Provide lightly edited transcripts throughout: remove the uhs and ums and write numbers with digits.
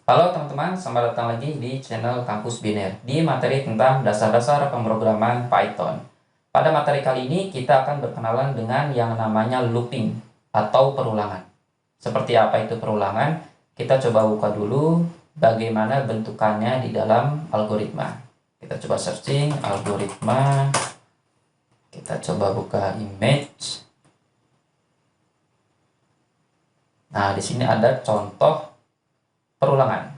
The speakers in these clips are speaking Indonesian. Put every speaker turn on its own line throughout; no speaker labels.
Halo teman-teman, selamat datang lagi di channel Kampus Biner di materi tentang dasar-dasar pemrograman Python. Pada materi kali ini kita akan berkenalan dengan yang namanya looping atau perulangan. Seperti apa itu perulangan? Kita coba buka dulu bagaimana bentukannya di dalam algoritma. Kita coba searching algoritma, kita coba buka image. Nah, di sini ada contoh perulangan.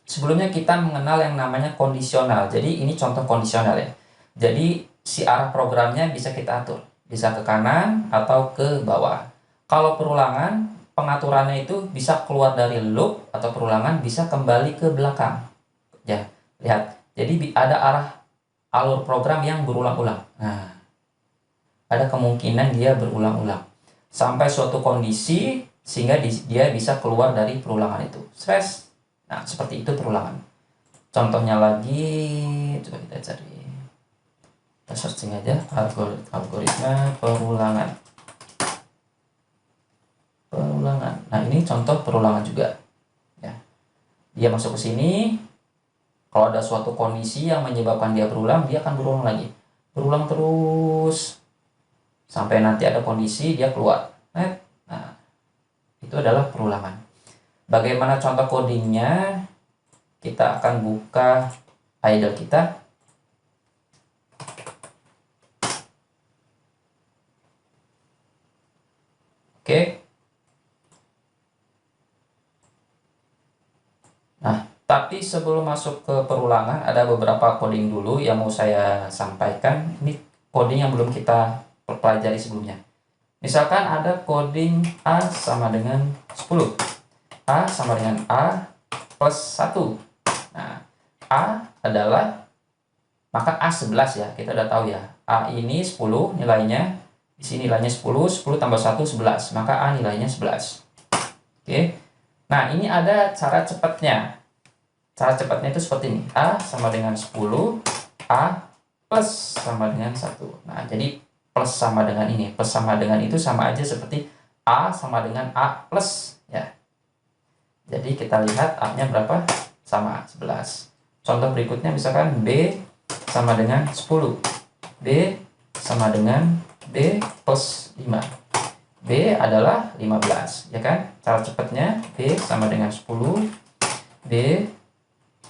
Sebelumnya kita mengenal yang namanya kondisional. Jadi ini contoh kondisional ya. Jadi si arah programnya bisa kita atur. Bisa ke kanan atau ke bawah. Kalau perulangan, pengaturannya itu bisa keluar dari loop atau perulangan bisa kembali ke belakang. Ya, lihat. Jadi ada arah alur program yang berulang-ulang. Nah, ada kemungkinan dia berulang-ulang. Sampai suatu kondisi sehingga dia bisa keluar dari perulangan itu. Stress. Nah, seperti itu perulangan. Contohnya lagi, coba kita cari. Kita searching aja algoritma perulangan. Perulangan. Nah, ini contoh perulangan juga. Ya. Dia masuk ke sini. Kalau ada suatu kondisi yang menyebabkan dia berulang, dia akan berulang lagi. Berulang terus sampai nanti ada kondisi dia keluar. Nah, itu adalah perulangan. Bagaimana contoh codingnya? Kita akan buka idle kita. Oke. Nah, tapi sebelum masuk ke perulangan, ada beberapa coding dulu yang mau saya sampaikan. Ini coding yang belum kita pelajari sebelumnya. Misalkan ada coding A sama dengan 10. A sama dengan A plus 1. Nah, A adalah, maka A 11 ya, kita udah tahu ya. A ini 10 nilainya, di sini nilainya 10, 10 tambah 1, 11. Maka A nilainya 11. Oke. Nah, ini ada cara cepatnya. Cara cepatnya itu seperti ini. A sama dengan 10, A plus sama dengan 1. Nah, jadi plus sama dengan ini. Plus sama dengan itu sama aja seperti A sama dengan A plus. Ya. Jadi kita lihat A-nya berapa? Sama 11. Contoh berikutnya misalkan B sama dengan 10. B sama dengan B plus 5. B adalah 15, ya kan? Cara cepatnya B sama dengan 10, B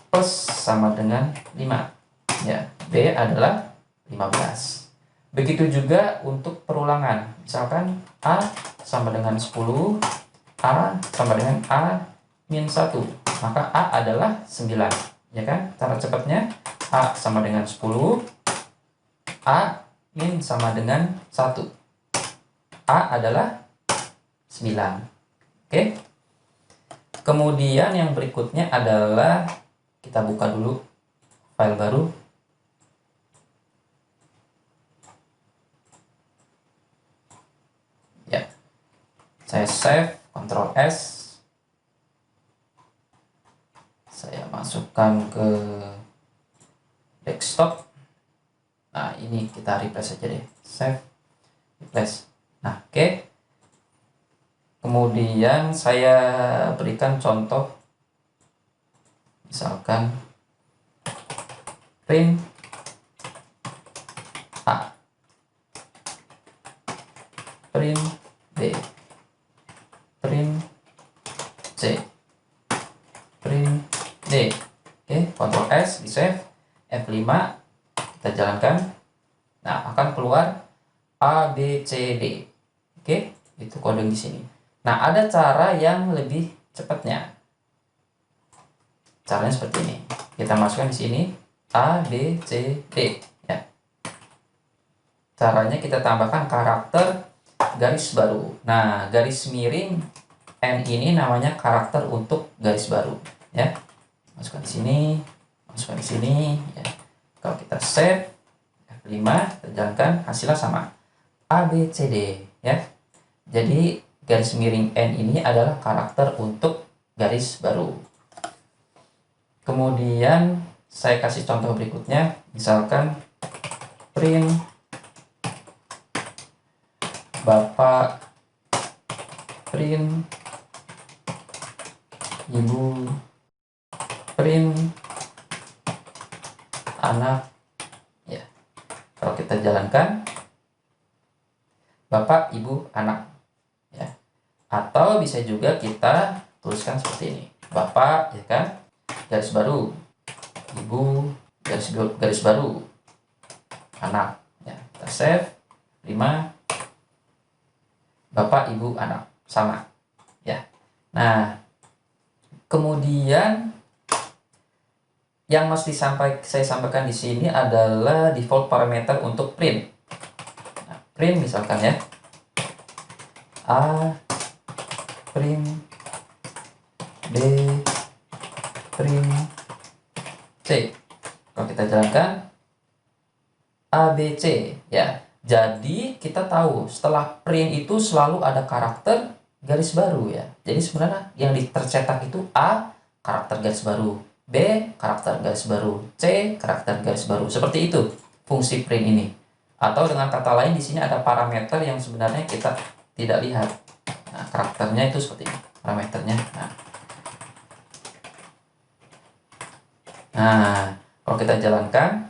plus sama dengan 5. Ya, B adalah 15. Begitu juga untuk perulangan. Misalkan A sama dengan 10, A sama dengan A min 1. Maka A adalah 9. Ya kan? Cara cepatnya A sama dengan 10, A min sama dengan 1. A adalah 9. Oke. Kemudian yang berikutnya adalah kita buka dulu file baru. Ya. Saya save, Ctrl S. Saya masukkan ke desktop. Nah, ini kita replace aja deh. Save, replace. Nah, oke. Kemudian saya berikan contoh. Misalkan print A, print B, print C, print D. Oke, Ctrl S, di save, F5, kita jalankan. Nah, akan keluar A, B, C, D. Oke, itu kode di sini. Nah, ada cara yang lebih cepatnya. Caranya seperti ini. Kita masukkan di sini A, B, C, D. Ya. Caranya kita tambahkan karakter garis baru. Nah, garis miring N ini namanya karakter untuk garis baru. Ya. Masukkan di sini, masukkan di sini. Ya. Kalau kita save, F5, kita jalankan, hasilnya sama. A, B, C, D. Ya. Jadi, garis miring N ini adalah karakter untuk garis baru. Kemudian saya kasih contoh berikutnya, misalkan print Bapak print ibu print anak, ya. Kalau kita jalankan bapak, ibu, anak, ya. Atau bisa juga kita tuliskan seperti ini, bapak, ya kan, garis baru, ibu, garis baru, anak, ya. Kita save. 5, bapak, ibu, anak, sama, ya. Nah, kemudian yang mesti saya sampaikan di sini adalah default parameter untuk print. Nah, print misalkan ya, A, print, B, print, C. Kalau kita jalankan A, B, C, ya. Jadi kita tahu setelah print itu selalu ada karakter garis baru, ya. Jadi sebenarnya yang tercetak itu A, karakter garis baru, B, karakter garis baru, C, karakter garis baru. Seperti itu fungsi print ini. Atau dengan kata lain di sini ada parameter yang sebenarnya kita tidak lihat. Nah, karakternya itu seperti ini, parameternya. Nah, kalau kita jalankan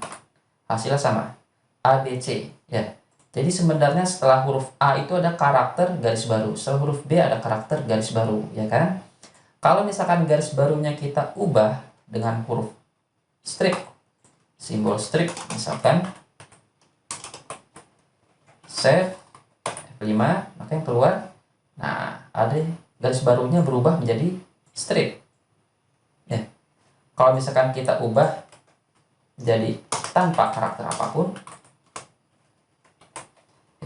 hasilnya sama, A, B, C, ya. Jadi sebenarnya setelah huruf A itu ada karakter garis baru, setelah huruf B ada karakter garis baru, ya kan? Kalau misalkan garis barunya kita ubah dengan huruf strip, simbol strip, misalkan save, F5, maka yang keluar, nah, ada garis barunya berubah menjadi strip, ya. Kalau misalkan kita ubah jadi tanpa karakter apapun,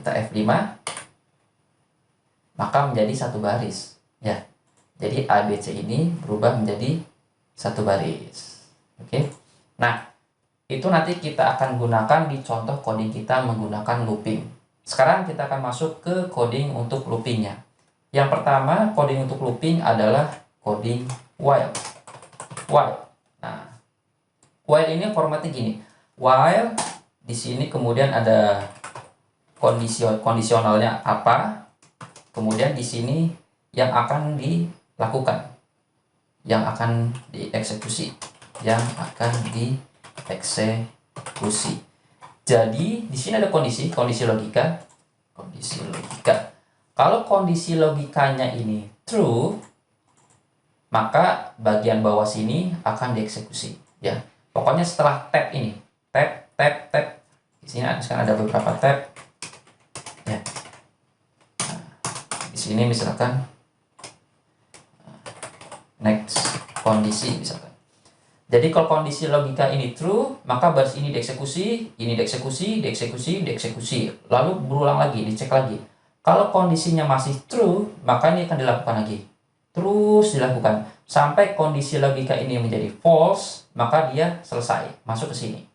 kita F5, maka menjadi satu baris, ya. Jadi ABC ini berubah menjadi satu baris. Oke. Nah, itu nanti kita akan gunakan di contoh coding kita menggunakan looping. Sekarang kita akan masuk ke coding untuk loopingnya. Yang pertama, coding untuk looping adalah coding while. Nah, while ini formatnya gini. While di sini kemudian ada kondisionalnya apa, kemudian di sini yang akan dilakukan, yang akan dieksekusi. Jadi di sini ada kondisi logika. Kalau kondisi logikanya ini true, maka bagian bawah sini akan dieksekusi, ya. Pokoknya setelah tab ini, tab. Di sini sekarang ada beberapa tab. Ya. Nah, di sini misalkan next kondisi misalkan. Jadi kalau kondisi logika ini true, maka baris ini dieksekusi, dieksekusi, lalu berulang lagi, dicek lagi. Kalau kondisinya masih true, maka ini akan dilakukan lagi. Terus dilakukan sampai kondisi logika ini menjadi false, maka dia selesai, masuk ke sini.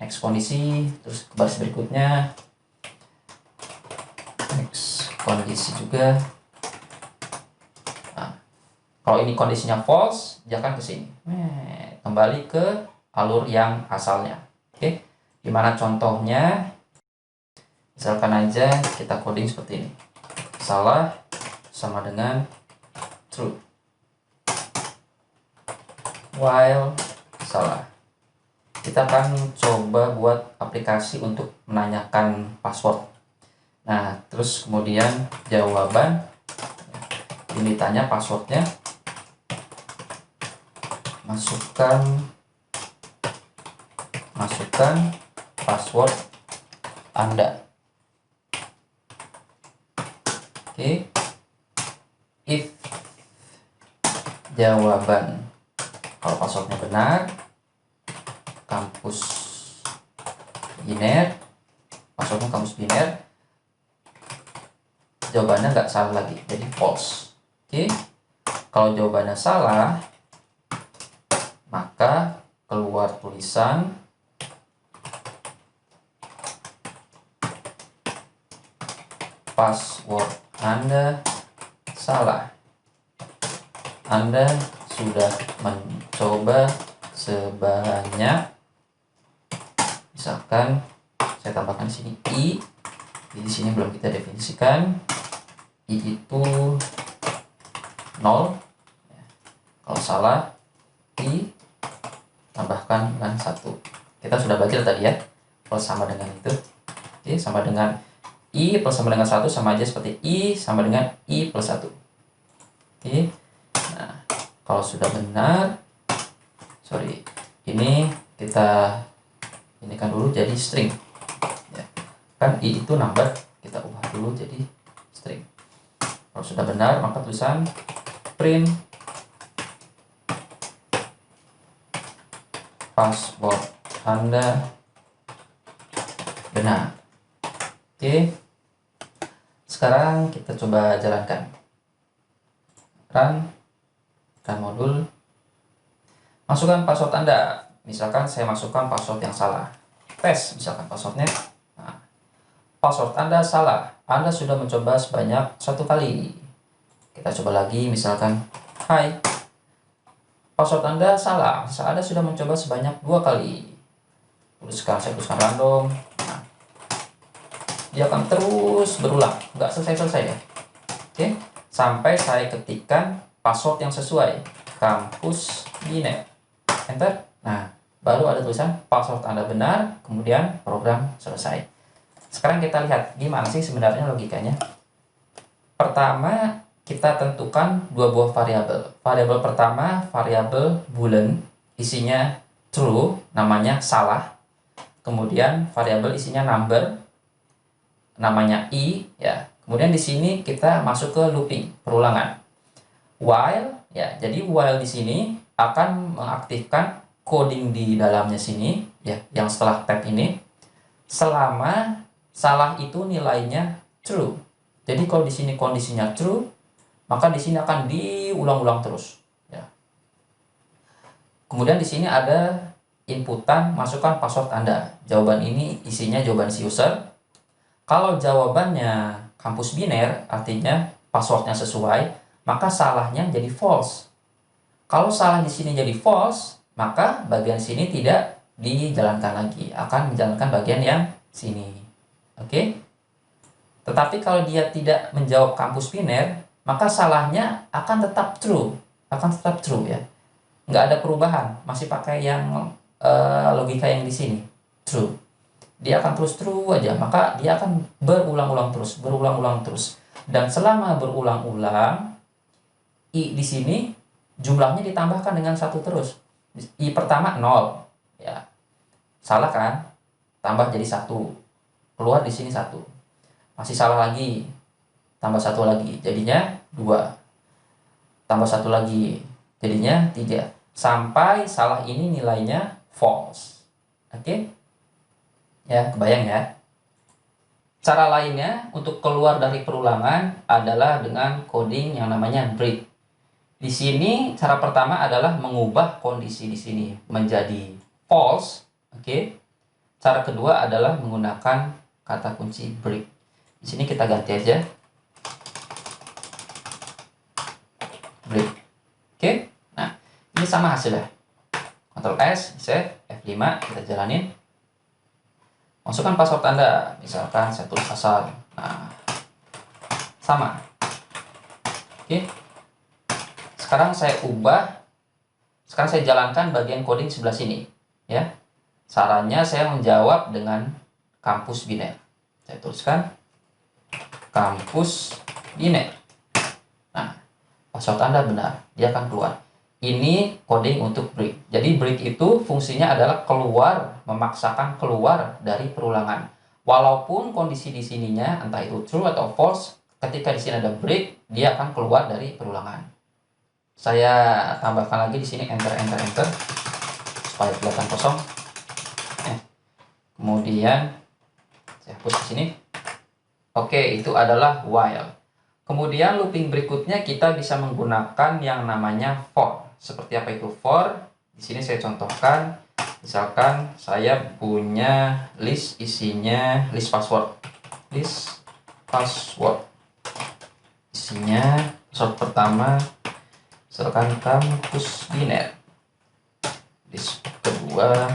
Next kondisi, terus ke baris berikutnya. Next kondisi juga. Nah, kalau ini kondisinya false, jangan ke sini. Kembali ke alur yang asalnya. Oke. Gimana contohnya? Misalkan aja kita coding seperti ini. Salah sama dengan true. While salah. Kita akan coba buat aplikasi untuk menanyakan password. Nah, terus kemudian jawaban ini ditanya passwordnya, masukkan password Anda. Oke. If jawaban, kalau passwordnya benar, kampus biner, passwordnya kampus biner, jawabannya nggak salah lagi, jadi false. Oke. Kalau jawabannya salah, maka keluar tulisan password Anda salah. Anda sudah mencoba sebanyak, misalkan saya tambahkan di sini i, di sini belum kita definisikan, i itu 0, Kalau salah, I tambahkan dengan 1. Kita sudah bagi tadi ya, plus sama dengan itu. Oke, sama dengan I plus sama dengan 1 sama aja seperti I sama dengan I plus 1. Oke, nah kalau sudah benar, sorry, ini kita ini kan dulu jadi string ya. Kan I itu number, kita ubah dulu jadi string. Kalau sudah benar, maka tulisan print password Anda benar. Oke, sekarang kita coba jalankan. Run modul. Masukkan password Anda. Misalkan saya masukkan password yang salah. Tes, misalkan passwordnya. Nah, password Anda salah. Anda sudah mencoba sebanyak 1 kali. Kita coba lagi, misalkan, hai. Password Anda salah. Anda sudah mencoba sebanyak 2 kali. Saya tuliskan random. Nah, dia akan terus berulang, nggak selesai-selesai ya. Oke, sampai saya ketikkan password yang sesuai, kampus biner, enter. Nah, baru ada tulisan password Anda benar, kemudian program selesai. Sekarang kita lihat gimana sih sebenarnya logikanya. Pertama, kita tentukan 2 buah variabel. Variabel pertama, variabel boolean, isinya true, namanya salah. Kemudian variabel isinya number, namanya I ya. Kemudian di sini kita masuk ke looping, perulangan. While ya, jadi while di sini akan mengaktifkan coding di dalamnya sini ya, yang setelah tab ini, selama salah itu nilainya true. Jadi kalau di sini kondisinya true, maka di sini akan diulang-ulang terus ya. Kemudian di sini ada inputan, masukkan password Anda. Jawaban ini isinya jawaban si user. Kalau jawabannya kampus biner, artinya passwordnya sesuai, maka salahnya jadi false. Kalau salah di sini jadi false, maka bagian sini tidak dijalankan lagi, akan menjalankan bagian yang sini. Oke? Tetapi kalau dia tidak menjawab kampus biner, maka salahnya akan tetap true, ya. Nggak ada perubahan, masih pakai yang logika yang di sini, true. Dia akan terus true aja, maka dia akan berulang-ulang terus. Dan selama berulang-ulang, I di sini jumlahnya ditambahkan dengan 1 terus. I pertama 0 ya. Salah kan? Tambah jadi 1. Keluar di sini 1. Masih salah lagi. Tambah 1 lagi, jadinya 2. Tambah 1 lagi, jadinya 3. Sampai salah ini nilainya false. Oke? Ya, kebayang ya. Cara lainnya untuk keluar dari perulangan adalah dengan coding yang namanya break. Di sini cara pertama adalah mengubah kondisi di sini menjadi false, oke. Cara kedua adalah menggunakan kata kunci break. Di sini kita ganti aja break. Oke. Nah, ini sama hasilnya. Ctrl S, save, F5, kita jalanin. Masukkan password Anda, misalkan saya tulis asal. Nah, sama. Oke. Sekarang saya jalankan bagian coding sebelah sini, ya. Caranya saya menjawab dengan kampus biner. Saya tuliskan kampus biner. Nah, password Anda benar, dia akan keluar. Ini coding untuk break. Jadi break itu fungsinya adalah memaksakan keluar dari perulangan. Walaupun kondisi di sininya entah itu true atau false, ketika di sini ada break, dia akan keluar dari perulangan. Saya tambahkan lagi di sini enter supaya kelihatan kosong. Kemudian saya hapus di sini. Oke, itu adalah while. Kemudian looping berikutnya kita bisa menggunakan yang namanya for. Seperti apa itu for? Di sini saya contohkan, misalkan saya punya list isinya list password. Isinya password pertama misalkan kampus biner. List kedua,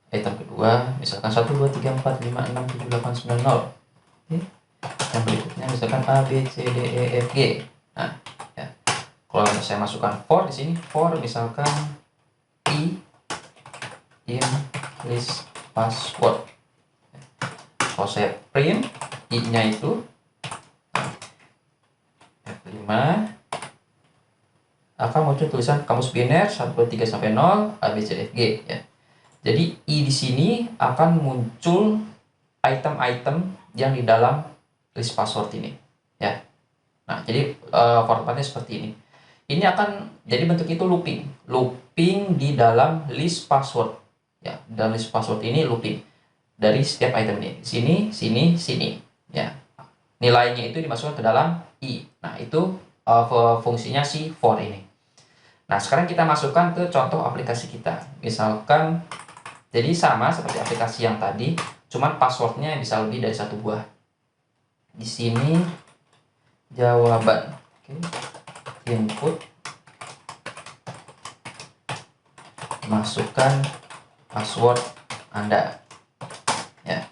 item kedua misalkan 1 2 3 4 5 6 7 8 9 0. Oke. Yang berikutnya misalkan A B C D E F G. Nah, ya. Kalau saya masukkan for di sini, for misalkan i in list password. Kalau saya print i-nya itu F5, akan muncul tulisan kamus biner 1, 2, 3 sampai 0 A B C D F G ya. Jadi i di sini akan muncul item-item yang di dalam list password ini ya. Nah, jadi formatnya seperti ini. Ini akan jadi bentuk itu looping di dalam list password ya. Dalam list password ini looping dari setiap item ini, sini, sini, sini ya. Nilainya itu dimasukkan ke dalam i. Nah, itu fungsinya si for ini. Nah, sekarang kita masukkan ke contoh aplikasi kita. Misalkan, jadi sama seperti aplikasi yang tadi, cuman passwordnya bisa lebih dari 1 buah. Di sini jawaban, oke. Input, masukkan password Anda. Ya.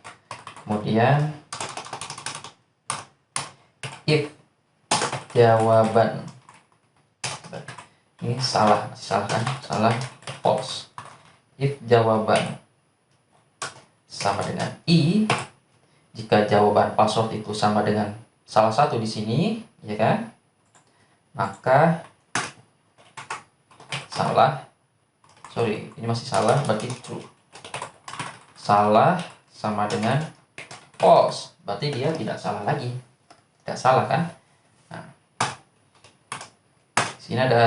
Kemudian if jawaban, ini salah kan? Salah, false. If jawaban sama dengan i, jika jawaban password itu sama dengan salah satu di sini, ya kan? Maka salah, sorry, ini masih salah, berarti true. Salah sama dengan false, berarti dia tidak salah lagi. Tidak salah kan? Nah, sini ada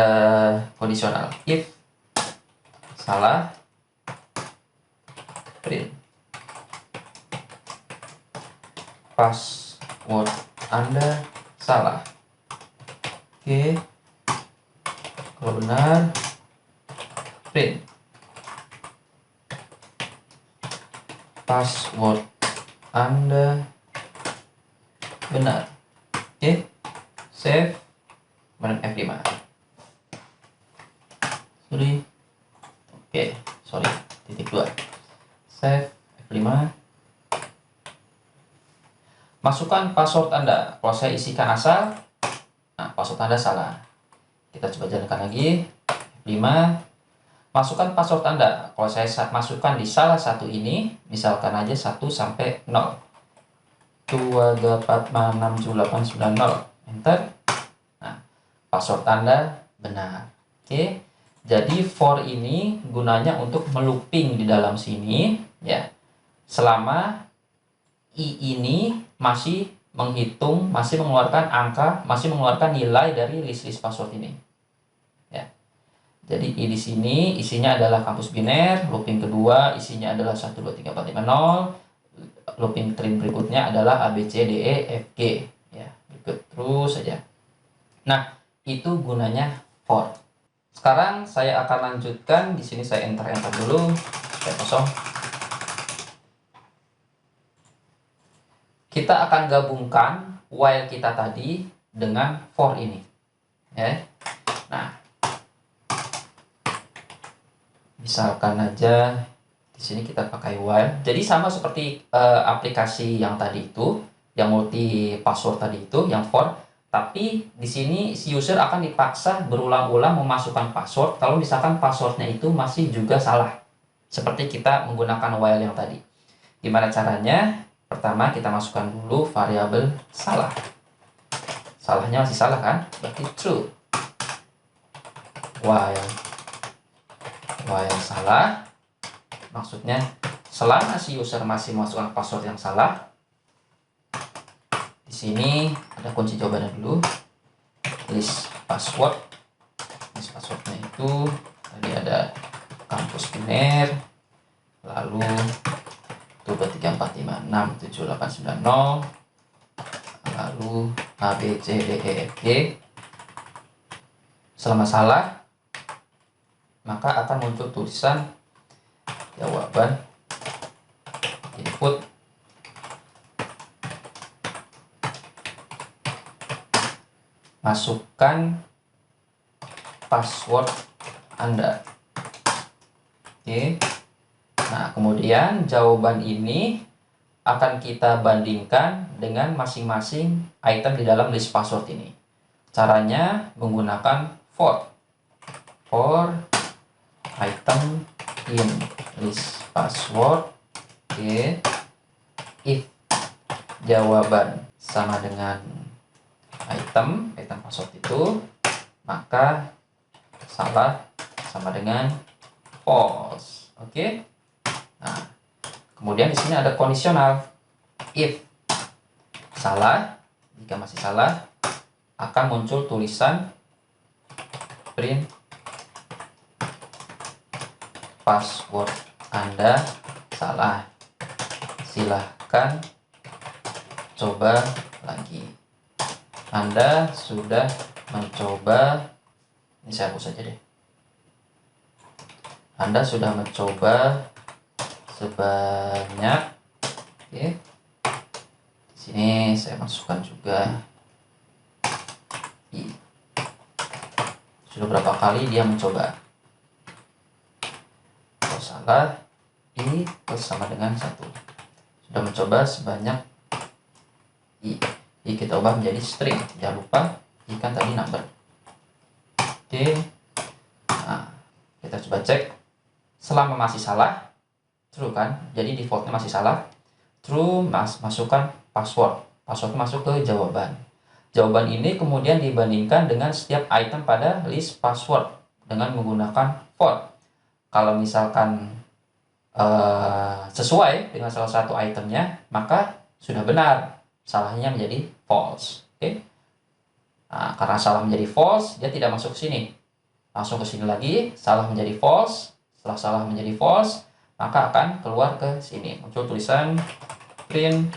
kondisional. If salah, print password Anda salah. Oke. Kalau benar, print password Anda benar. Oke. Save. Kemudian F5. Sorry. Titik 2. Save. F5. Masukkan password Anda. Kalau saya isikan asal, nah, password Anda salah. Kita coba jalankan lagi. F5. Masukkan password Anda. Kalau saya masukkan di salah satu ini, misalkan aja 1 sampai 0. 2, 4, 5, 6, 7, 8, 9, 0. Enter. Nah, password Anda benar. Oke. Jadi for ini gunanya untuk melooping di dalam sini ya. Selama i ini masih menghitung, masih mengeluarkan angka, masih mengeluarkan nilai dari list password ini. Ya. Jadi i di sini isinya adalah kamus biner, looping kedua isinya adalah 1, 2, 3, 4, 5, 0. Looping string berikutnya adalah A B C D E F G ya, berikut terus saja. Nah, itu gunanya for. Sekarang saya akan lanjutkan. Di sini saya enter dulu supaya kosong. Kita akan gabungkan while kita tadi dengan for ini ya. Nah, misalkan aja di sini kita pakai while. Jadi sama seperti aplikasi yang tadi itu, yang multi password tadi itu, yang for. Tapi di sini si user akan dipaksa berulang-ulang memasukkan password kalau misalkan passwordnya itu masih juga salah. Seperti kita menggunakan while yang tadi. Gimana caranya? Pertama kita masukkan dulu variabel salah. Salahnya masih salah kan? Berarti true. While salah. Maksudnya selama si user masih memasukkan password yang salah, di sini ada kunci jawabannya dulu. List password. List passwordnya itu tadi ada kampus biner, lalu 1, 2, 3, 4, 5, 6, 7, 8, 9, 0, lalu A B C D E F G. Selama salah, maka akan muncul tulisan jawaban input masukkan password Anda. Oke. Nah, kemudian jawaban ini akan kita bandingkan dengan masing-masing item di dalam list password ini. Caranya menggunakan for item in list password. Oke, if jawaban sama dengan item password itu, maka salah sama dengan false. Oke. Nah, kemudian di sini ada kondisional. If salah, jika masih salah, akan muncul tulisan print password Anda salah. Silahkan coba lagi. Anda sudah mencoba, ini saya hapus saja deh. Anda sudah mencoba sebanyak, oke. Di sini saya masukkan juga I. Sudah berapa kali dia mencoba? Kalau salah, I plus sama dengan 1. Sudah mencoba sebanyak I. I kita ubah menjadi string. Jangan lupa I kan tadi number. Oke. Nah, kita coba cek. Selama masih salah, true kan? Jadi defaultnya masih salah. True, masukkan password. Password masuk ke jawaban. Jawaban ini kemudian dibandingkan dengan setiap item pada list password dengan menggunakan for. Kalau misalkan sesuai dengan salah satu itemnya, maka sudah benar. Salahnya menjadi false. Oke. Nah, karena salah menjadi false, dia tidak masuk ke sini. Langsung ke sini lagi, salah menjadi false. Setelah salah menjadi false, maka akan keluar ke sini. Muncul tulisan print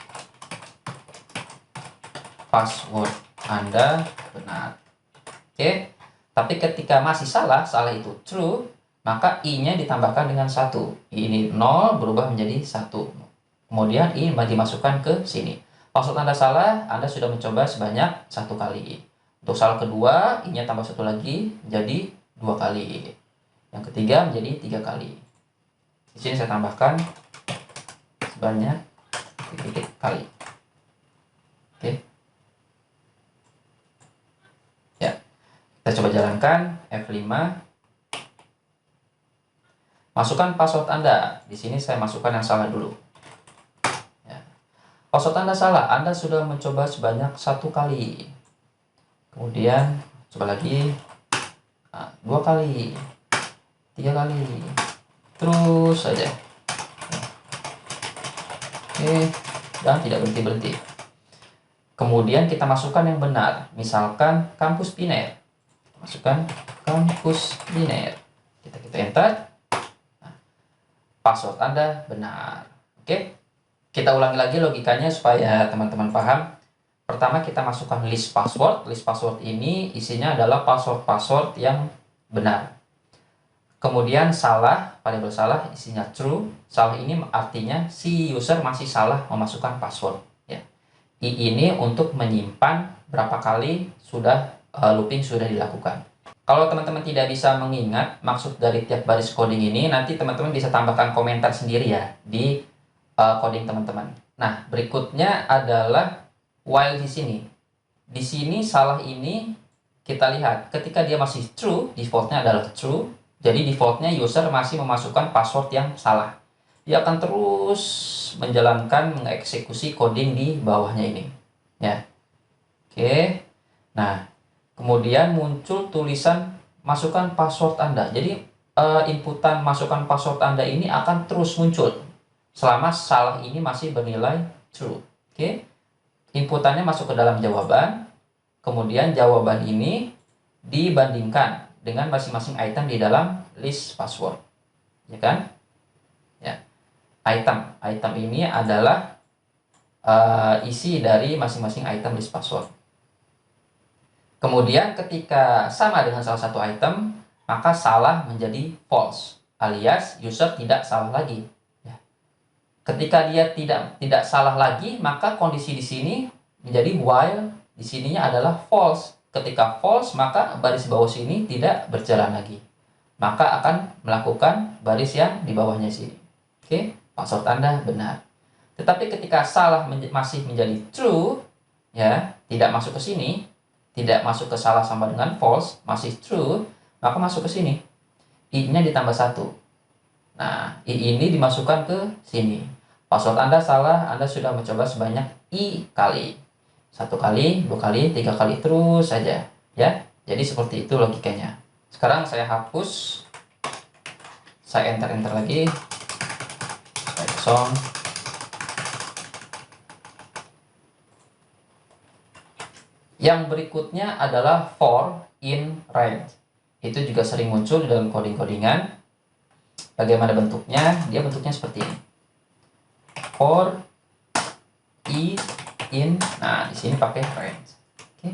password Anda benar. Oke. Tapi ketika masih salah itu true, maka I-nya ditambahkan dengan 1. I ini 0 berubah menjadi 1. Kemudian I dimasukkan ke sini. Password Anda salah, Anda sudah mencoba sebanyak 1 kali. Untuk salah kedua, I-nya tambah 1 lagi menjadi 2 kali. Yang ketiga menjadi 3 kali. Di sini saya tambahkan sebanyak 3 kali. Oke. Ya. Kita coba jalankan F5. Masukkan password Anda. Di sini saya masukkan yang salah dulu. Ya. Password Anda salah. Anda sudah mencoba sebanyak 1 kali. Kemudian coba lagi. Nah, 2 kali. 3 kali. Terus saja. Oke. Dan tidak berhenti-berhenti. Kemudian kita masukkan yang benar. Misalkan kampus biner. Masukkan kampus biner. Kita enter. Password Anda benar. Oke. Kita ulangi lagi logikanya supaya teman-teman paham. Pertama kita masukkan list password. List password ini isinya adalah password-password yang benar. Kemudian salah, variabel salah isinya true. Salah ini artinya si user masih salah memasukkan password. Ya. I ini untuk menyimpan berapa kali sudah looping sudah dilakukan. Kalau teman-teman tidak bisa mengingat maksud dari tiap baris coding ini, nanti teman-teman bisa tambahkan komentar sendiri ya di coding teman-teman. Nah, berikutnya adalah while di sini. Di sini salah ini kita lihat ketika dia masih true, defaultnya adalah true. Jadi defaultnya user masih memasukkan password yang salah. Dia akan terus menjalankan mengeksekusi coding di bawahnya ini. Ya. Oke. Nah, kemudian muncul tulisan masukkan password Anda. Jadi inputan masukkan password Anda ini akan terus muncul selama salah ini masih bernilai true. Oke. Inputannya masuk ke dalam jawaban. Kemudian jawaban ini dibandingkan dengan masing-masing item di dalam list password. Ya kan? Ya. Item ini adalah isi dari masing-masing item list password. Kemudian ketika sama dengan salah satu item, maka salah menjadi false, alias user tidak salah lagi. Ya. Ketika dia tidak salah lagi, maka kondisi di sini menjadi while di sininya adalah false. Ketika false, maka baris bawah sini tidak berjalan lagi. Maka akan melakukan baris yang di bawahnya sini. Oke, password Anda benar. Tetapi ketika salah masih menjadi true, ya, tidak masuk ke sini, tidak masuk ke salah sama dengan false, masih true, maka masuk ke sini. I-nya ditambah 1. Nah, I ini dimasukkan ke sini. Password Anda salah, Anda sudah mencoba sebanyak I kali. 1 kali, 2 kali, 3 kali, terus saja. Ya, jadi seperti itu logikanya. Sekarang saya hapus. Saya enter lagi. Saya kosong. Yang berikutnya adalah for in range. Itu juga sering muncul di dalam coding-codingan. Bagaimana bentuknya? Dia bentuknya seperti ini. For i in. Nah, di sini pakai range. Oke.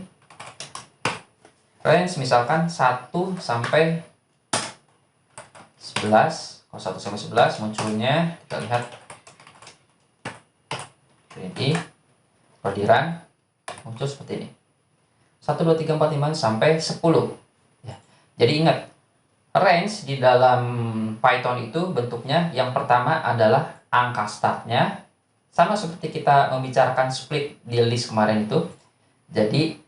Range misalkan 1 sampai 11. Kalau 1 sampai 11 munculnya, kita lihat ini orderan muncul seperti ini. 1 2 3 4 5 sampai 10. Ya. Jadi ingat, range di dalam Python itu bentuknya yang pertama adalah angka startnya, sama seperti kita membicarakan split di list kemarin itu. Jadi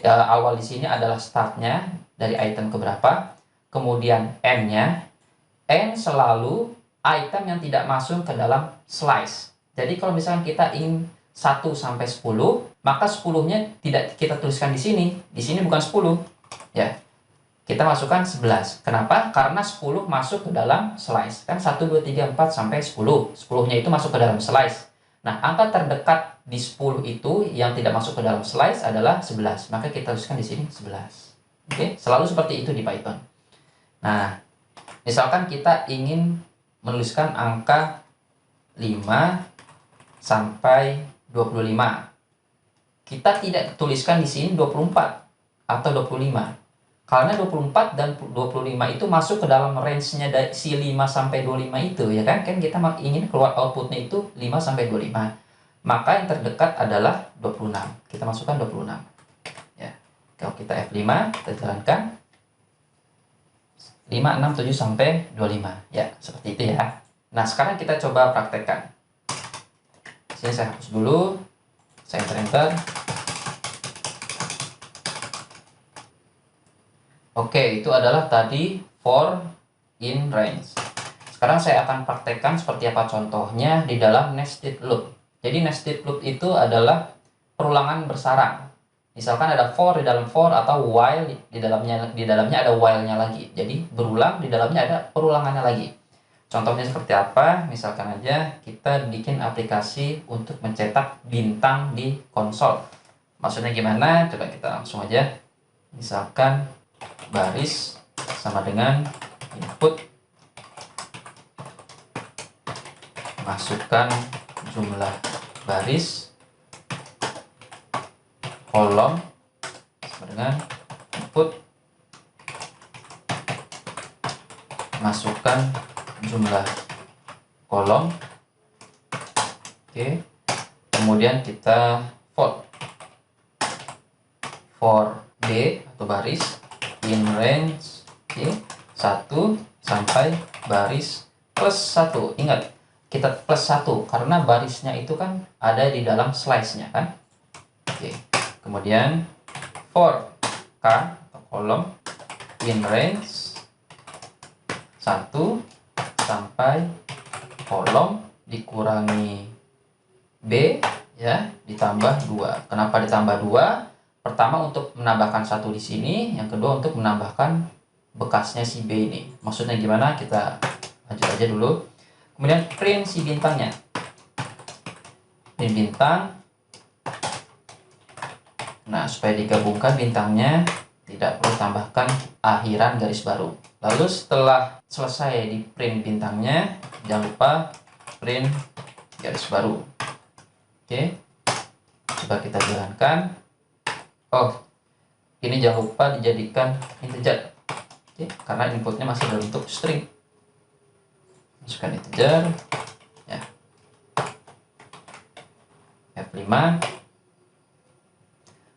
awal di sini adalah startnya dari item keberapa, kemudian n-nya. N selalu item yang tidak masuk ke dalam slice. Jadi kalau misalkan kita ingin 1 sampai 10, maka 10-nya tidak kita tuliskan di sini. Di sini bukan 10. Ya. Kita masukkan 11. Kenapa? Karena 10 masuk ke dalam slice. Kan 1 2 3 4 sampai 10. 10-nya itu masuk ke dalam slice. Nah, angka terdekat di 10 itu yang tidak masuk ke dalam slice adalah 11. Maka kita tuliskan di sini 11. Oke, selalu seperti itu di Python. Nah, misalkan kita ingin menuliskan angka 5 sampai 25. Kita tidak tuliskan di sini 24 atau 25. Karena 24 dan 25 itu masuk ke dalam range-nya si 5 sampai 25 itu, ya kan? Kan kita ingin keluar outputnya itu 5 sampai 25. Maka yang terdekat adalah 26. Kita masukkan 26. Ya. Kalau kita F5, kita jalankan 5, 6, 7 sampai 25. Ya, seperti itu ya. Nah, sekarang kita coba praktekkan. Sini saya hapus dulu. Saya enter. Oke, itu adalah tadi for in range. Sekarang saya akan praktekkan seperti apa contohnya di dalam nested loop. Jadi nested loop itu adalah perulangan bersarang. Misalkan ada for di dalam for atau while di dalamnya ada while-nya lagi. Jadi berulang di dalamnya ada perulangannya lagi. Contohnya seperti apa? Misalkan aja kita bikin aplikasi untuk mencetak bintang di konsol. Maksudnya gimana? Coba kita langsung aja. Misalkan baris sama dengan input, masukkan jumlah baris, kolom sama dengan input, masukkan jumlah kolom. Oke, kemudian kita for B atau baris in range, oke, 1 sampai baris plus 1. Ingat, kita plus 1 karena barisnya itu kan ada di dalam slice-nya kan. Oke, kemudian for K atau kolom in range 1 sampai kolom dikurangi B ya, ditambah 2. Kenapa ditambah 2? Pertama untuk menambahkan 1 di sini, yang kedua untuk menambahkan bekasnya si B ini. Maksudnya gimana? Kita lanjut aja dulu. Kemudian print si bintangnya. Print bintang. Nah, supaya digabungkan bintangnya, tidak perlu tambahkan akhiran garis baru. Lalu setelah selesai di print bintangnya, jangan lupa print garis baru. Oke, coba kita jalankan. Oh, ini jangan lupa dijadikan integer. Oke, karena inputnya masih dalam bentuk string. Masukkan integer. Ya. F5.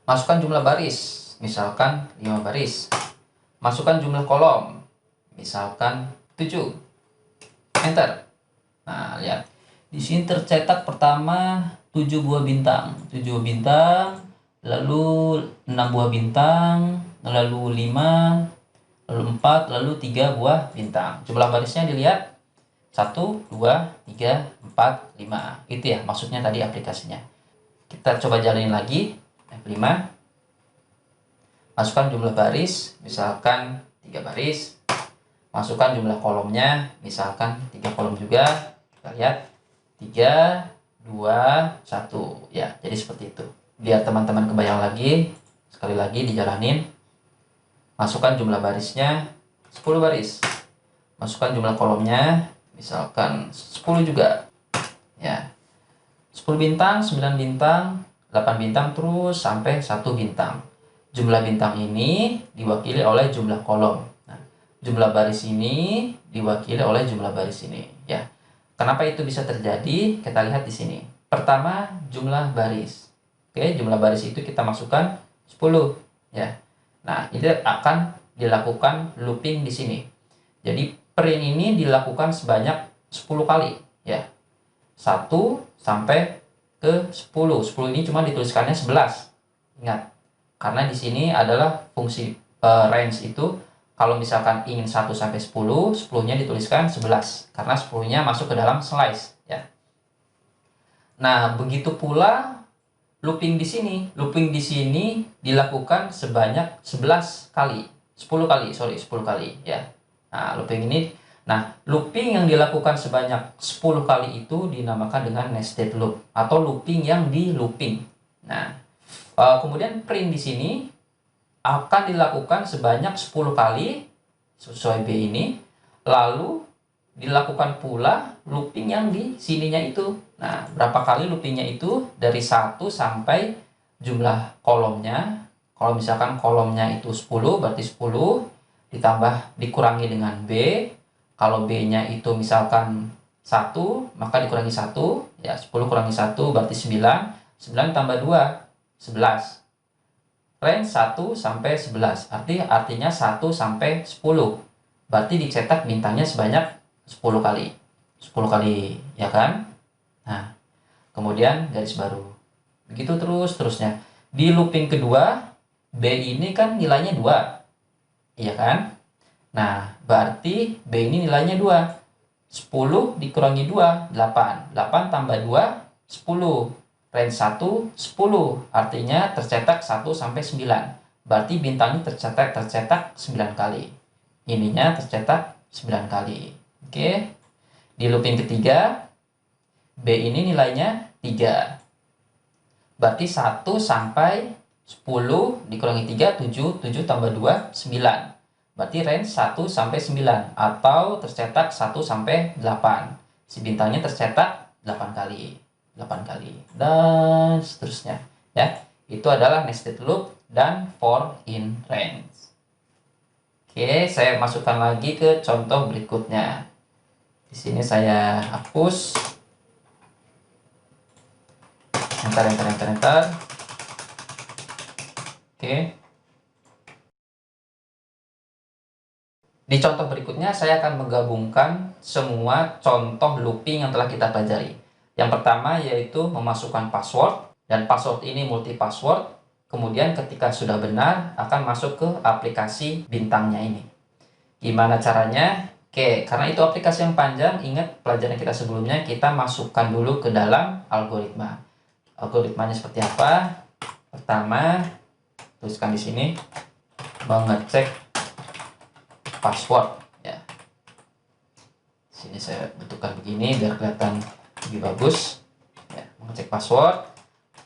Masukkan jumlah baris. Misalkan 5 baris. Masukkan jumlah kolom. Misalkan 7. Enter. Nah, lihat. Di sini tercetak pertama 7 buah bintang. 7 bintang. lalu 6 buah bintang, lalu 5, lalu 4, lalu 3 buah bintang. Jumlah barisnya dilihat 1, 2, 3, 4, 5. Itu ya maksudnya tadi aplikasinya. Kita coba jalanin lagi. F5. Masukkan jumlah baris, misalkan 3 baris. Masukkan jumlah kolomnya, misalkan 3 kolom juga. Kita lihat 3, 2, 1. Ya, jadi seperti itu. Biar teman-teman kebayang lagi, sekali lagi dijalanin. Masukkan jumlah barisnya 10 baris. Masukkan jumlah kolomnya, misalkan 10 juga. Ya. 10 bintang, 9 bintang, 8 bintang terus sampai 1 bintang. Jumlah bintang ini diwakili oleh jumlah kolom. Nah, jumlah baris ini diwakili oleh jumlah baris ini, ya. Kenapa itu bisa terjadi? Kita lihat di sini. Pertama, jumlah baris. Oke, jumlah baris itu kita masukkan 10, ya. Nah, ini akan dilakukan looping di sini. Jadi, print ini dilakukan sebanyak 10 kali, ya. 1 sampai ke 10. 10 ini cuma dituliskannya 11. Ingat, karena di sini adalah fungsi range itu, kalau misalkan ingin 1 sampai 10, 10-nya dituliskan 11 karena 10-nya masuk ke dalam slice, ya. Nah, begitu pula looping di sini. Looping di sini dilakukan sebanyak 11 kali. 10 kali, 10 kali, ya. Nah, looping yang dilakukan sebanyak 10 kali itu dinamakan dengan nested loop atau looping yang di looping. Nah, kemudian print di sini akan dilakukan sebanyak 10 kali sesuai B ini, lalu dilakukan pula looping yang di sininya itu. Nah, berapa kali loopingnya itu? Dari 1 sampai jumlah kolomnya. Kalau misalkan kolomnya itu 10, berarti 10 ditambah dikurangi dengan B. Kalau B-nya itu misalkan 1, maka dikurangi 1, ya 10 kurangi 1 berarti 9. 9 tambah 2, 11. Range 1 sampai 11. Artinya 1 sampai 10. Berarti dicetak bintangnya sebanyak 10 kali. 10 kali, ya kan? Nah, kemudian garis baru. Begitu terusnya. Di looping kedua, B ini kan nilainya 2. Iya kan? Nah, berarti B ini nilainya 2. 10 dikurangi 2, 8. 8 tambah 2, 10. Range 1, 10. Artinya tercetak 1 sampai 9. Berarti bintangnya tercetak 9 kali. Ininya tercetak 9 kali. Oke. Di looping ketiga, B ini nilainya 3. Berarti 1 sampai 10 dikurangi 3, 7. 7 tambah 2, 9. Berarti range 1 sampai 9 atau tercetak 1 sampai 8. Si bintangnya tercetak 8 kali. 8 kali dan seterusnya, ya. Itu adalah nested loop dan for in range. Oke, saya masukkan lagi ke contoh berikutnya. Di sini saya hapus. Enter. Oke. Di contoh berikutnya saya akan menggabungkan semua contoh looping yang telah kita pelajari. Yang pertama yaitu memasukkan password, dan password ini multi password. Kemudian ketika sudah benar akan masuk ke aplikasi bintangnya ini. Gimana caranya? Oke, karena itu aplikasi yang panjang, ingat pelajaran kita sebelumnya, kita masukkan dulu ke dalam algoritma. Algoritmanya seperti apa? Pertama, tuliskan di sini mengecek password, ya. Sini saya bentukkan begini biar kelihatan lebih bagus, ya. Mengecek password.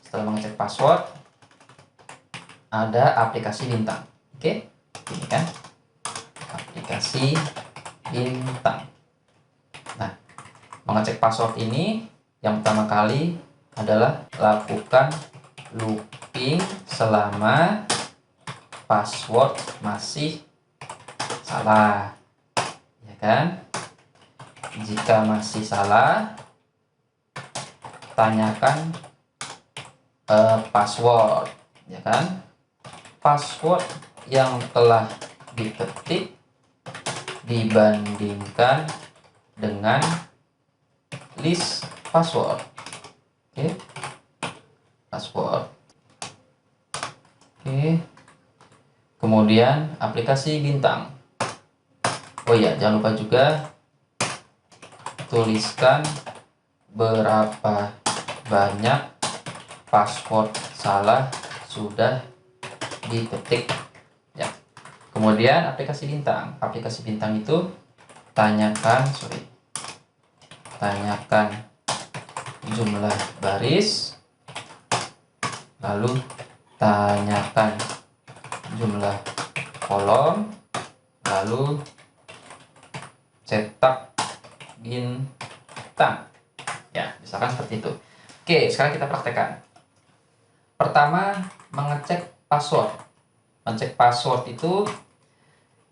Setelah mengecek password, ada aplikasi bintang. Oke, ini kan aplikasi bintang. Nah, mengecek password ini yang pertama kali adalah lakukan looping selama password masih salah, ya kan? Jika masih salah, tanyakan password, ya kan? Password yang telah diketik dibandingkan dengan list password. Oke, password. Oke. Kemudian aplikasi bintang. Oh iya, jangan lupa juga tuliskan berapa banyak password salah sudah diketik ya. Kemudian aplikasi bintang. Aplikasi bintang itu tanyakan jumlah baris, lalu tanyakan jumlah kolom, lalu cetak bintang ya, misalkan seperti itu. Oke, sekarang kita praktekkan. Pertama, mengecek password. Mengecek password itu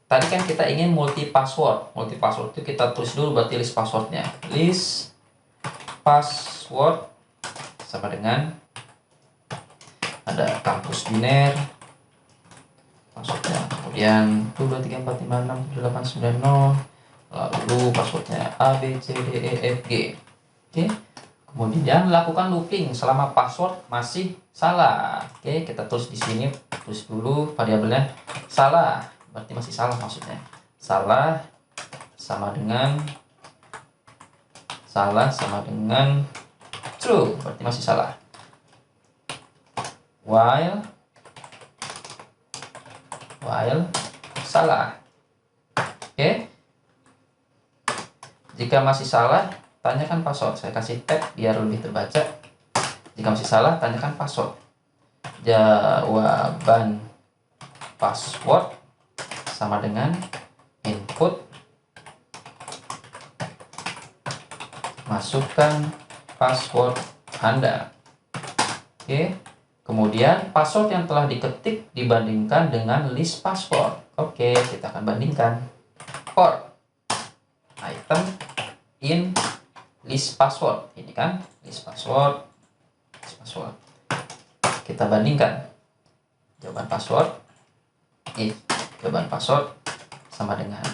tadi kan kita ingin multi password. Multi password itu kita tulis dulu berarti list passwordnya. List password sama dengan ada kampus biner passwordnya, kemudian 12345678890, lalu passwordnya A B C D E F G. Oke, kemudian lakukan looping selama password masih salah. Oke, kita tulis di sini, tulis dulu variabelnya salah, berarti masih salah, maksudnya salah sama dengan true, berarti masih salah. While salah. Oke, jika masih salah tanyakan password. Saya kasih tab biar lebih terbaca. Jika masih salah tanyakan password. Jawaban password sama dengan input, masukkan password Anda. Oke, kemudian password yang telah diketik dibandingkan dengan list password. Oke, kita akan bandingkan. For item in list password, ini kan list password. Kita bandingkan jawaban password sama dengan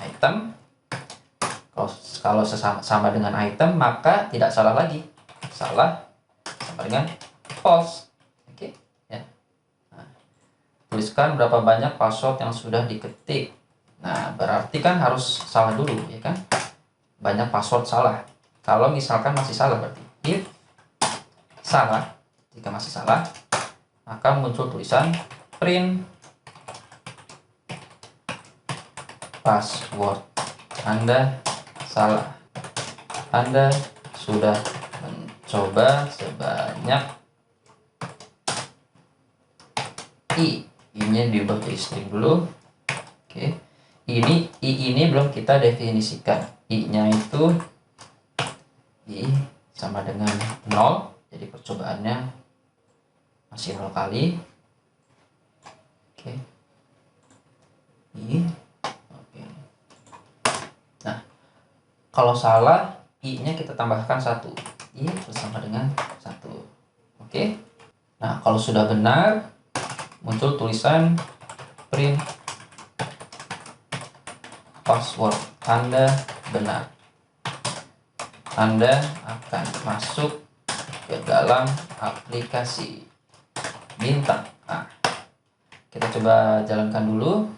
item. Kalau sama dengan item maka tidak salah lagi, salah sama dengan false. Oke ya. Nah, tuliskan berapa banyak password yang sudah diketik. Nah, berarti kan harus salah dulu ya kan, banyak password salah. Kalau misalkan masih salah berarti if salah, jika masih salah maka muncul tulisan print password Anda salah. Anda sudah mencoba sebanyak i-nya diubah jadi string dulu. Oke, i ini belum kita definisikan. I-nya itu i sama dengan 0, jadi percobaannya masih 0 kali. Oke, i. Oke. Nah, kalau salah i-nya kita tambahkan 1, i bersama dengan 1. Oke. Nah, kalau sudah benar muncul tulisan print password Anda benar. Anda akan masuk ke dalam aplikasi bintang. Nah, kita coba jalankan dulu.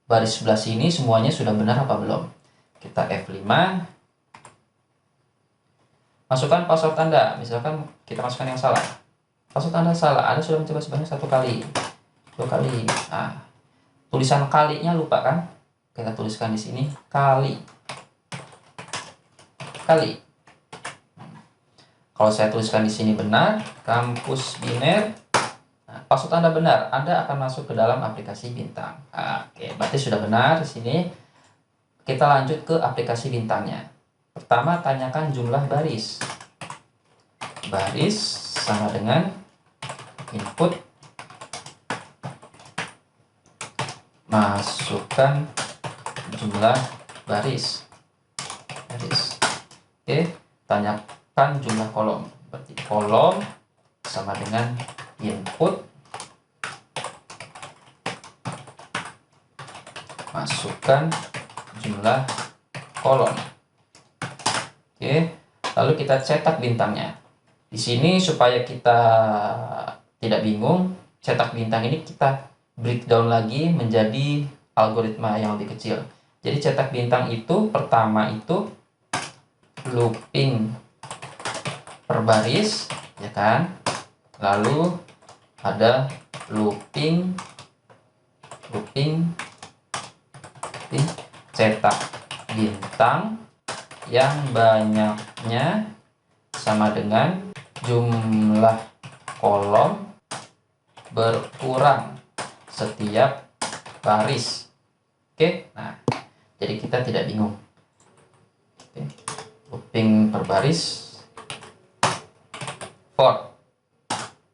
Baris sebelah sini semuanya sudah benar apa belum? Kita F5. Masukkan password Anda. Misalkan kita masukkan yang salah. Password Anda salah. Anda sudah mencoba sebanyak 1 kali, 2 kali. Nah, tulisan kalinya lupa kan? Kita tuliskan di sini kali. Kalau saya tuliskan di sini benar, kampus biner. Nah, password Anda benar, Anda akan masuk ke dalam aplikasi bintang. Oke, berarti sudah benar di sini. Kita lanjut ke aplikasi bintangnya. Pertama, tanyakan jumlah baris. Baris sama dengan input, masukkan jumlah baris. Oke, tanyakan jumlah kolom. Berarti kolom sama dengan input, masukkan jumlah kolom. Oke, lalu kita cetak bintangnya. Di sini supaya kita tidak bingung, cetak bintang ini kita breakdown lagi menjadi algoritma yang lebih kecil. Jadi cetak bintang itu pertama itu looping per baris, ya kan? Lalu ada looping cetak bintang yang banyaknya sama dengan jumlah kolom berkurang setiap baris. Oke, nah jadi kita tidak bingung. Oke. Looping per baris for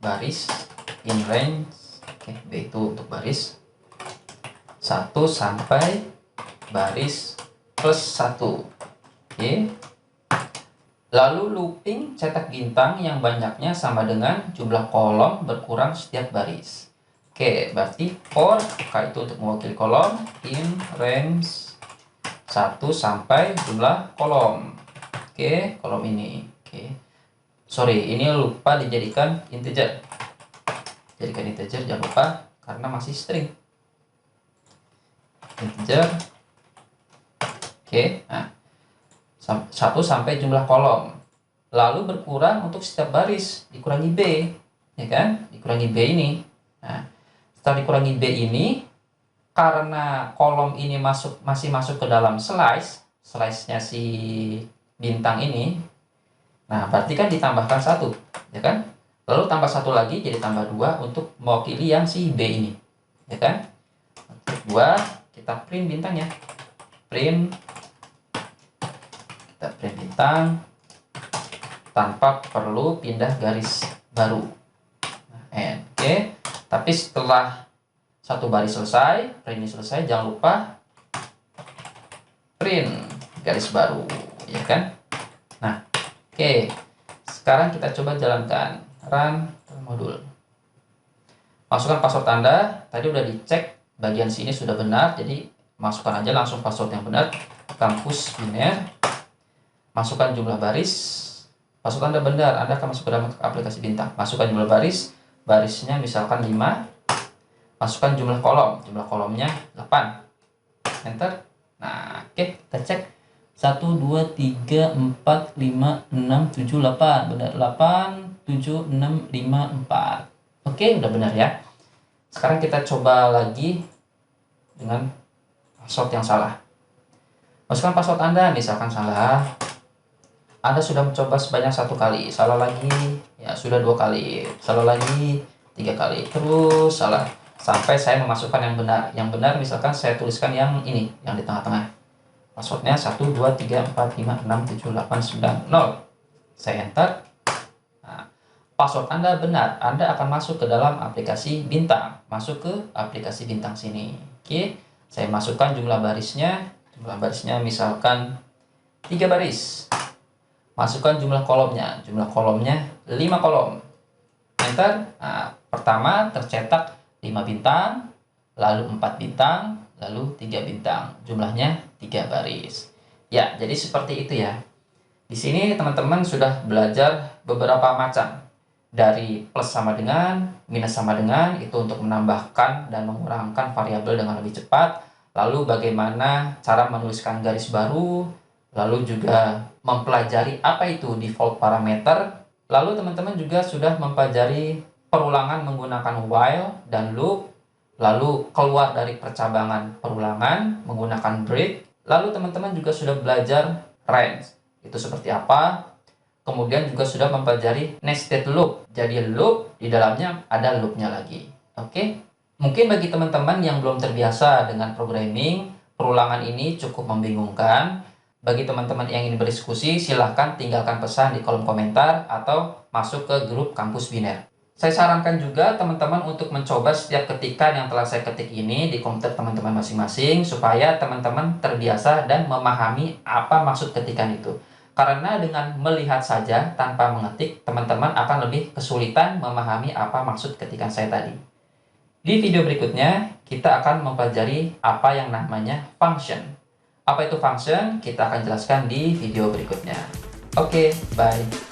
baris in range. Oke, B itu untuk baris 1 sampai baris plus 1. Oke. Lalu looping cetak bintang yang banyaknya sama dengan jumlah kolom berkurang setiap baris. Oke, berarti for K itu untuk mewakili kolom, in range 1 sampai jumlah kolom. Oke, kolom ini. Oke. Sorry, ini lupa dijadikan integer. Jadikan integer, jangan lupa, karena masih string. Integer. Oke, nah 1 sampai jumlah kolom. Lalu berkurang untuk setiap baris, dikurangi B, ya kan? Dikurangi B ini. Nah, setelah dikurangi B ini, karena kolom ini masih masuk ke dalam slice-nya si bintang ini. Nah, berarti kan ditambahkan 1, ya kan? Lalu tambah 1 lagi jadi tambah 2 untuk mewakili yang si B ini, ya kan? 2, kita print bintangnya. Kita print bintang tanpa perlu pindah garis baru. Nah, oke. Tapi setelah satu baris selesai, print ini selesai, jangan lupa print garis baru, ya kan? Nah, oke. Sekarang kita coba jalankan run modul. Masukkan password Anda. Tadi udah dicek bagian sini sudah benar, jadi masukkan aja langsung password yang benar. Kampus biner. Masukkan jumlah baris. Password Anda benar, Anda akan masuk ke dalam aplikasi bintang. Masukkan jumlah baris. Barisnya misalkan 5. Masukkan jumlah kolom. Jumlah kolomnya 8. Enter. Nah, oke, kita cek. 1, 2, 3, 4, 5, 6, 7, 8. Benar, 8, 7, 6, 5, 4. Oke, udah benar ya. Sekarang kita coba lagi dengan password yang salah. Masukkan password Anda, misalkan salah. Anda sudah mencoba sebanyak 1 kali, salah lagi, ya sudah 2 kali, salah lagi, 3 kali, terus salah. Sampai saya memasukkan yang benar. Yang benar misalkan saya tuliskan yang ini, yang di tengah-tengah. Passwordnya 1, 2, 3, 4, 5, 6, 7, 8, 9, 0. Saya enter. Nah, password Anda benar. Anda akan masuk ke dalam aplikasi bintang. Masuk ke aplikasi bintang sini. Oke, saya masukkan jumlah barisnya. Jumlah barisnya misalkan 3 baris. Masukkan jumlah kolomnya. Jumlah kolomnya 5 kolom. Enter. Nah, pertama tercetak 5 bintang, lalu 4 bintang, lalu 3 bintang. Jumlahnya 3 baris. Ya, jadi seperti itu ya. Di sini teman-teman sudah belajar beberapa macam. Dari plus sama dengan, minus sama dengan, itu untuk menambahkan dan mengurangkan variabel dengan lebih cepat. Lalu bagaimana cara menuliskan garis baru, lalu juga mempelajari apa itu default parameter. Lalu teman-teman juga sudah mempelajari perulangan menggunakan while dan loop. Lalu keluar dari percabangan perulangan menggunakan break. Lalu teman-teman juga sudah belajar range. Itu seperti apa. Kemudian juga sudah mempelajari nested loop. Jadi loop di dalamnya ada loopnya lagi. Oke. Mungkin bagi teman-teman yang belum terbiasa dengan programming, perulangan ini cukup membingungkan. Bagi teman-teman yang ingin berdiskusi, silahkan tinggalkan pesan di kolom komentar atau masuk ke grup Kampus Biner. Saya sarankan juga teman-teman untuk mencoba setiap ketikan yang telah saya ketik ini di komputer teman-teman masing-masing supaya teman-teman terbiasa dan memahami apa maksud ketikan itu. Karena dengan melihat saja tanpa mengetik, teman-teman akan lebih kesulitan memahami apa maksud ketikan saya tadi. Di video berikutnya, kita akan mempelajari apa yang namanya function. Apa itu function? Kita akan jelaskan di video berikutnya. Oke, bye.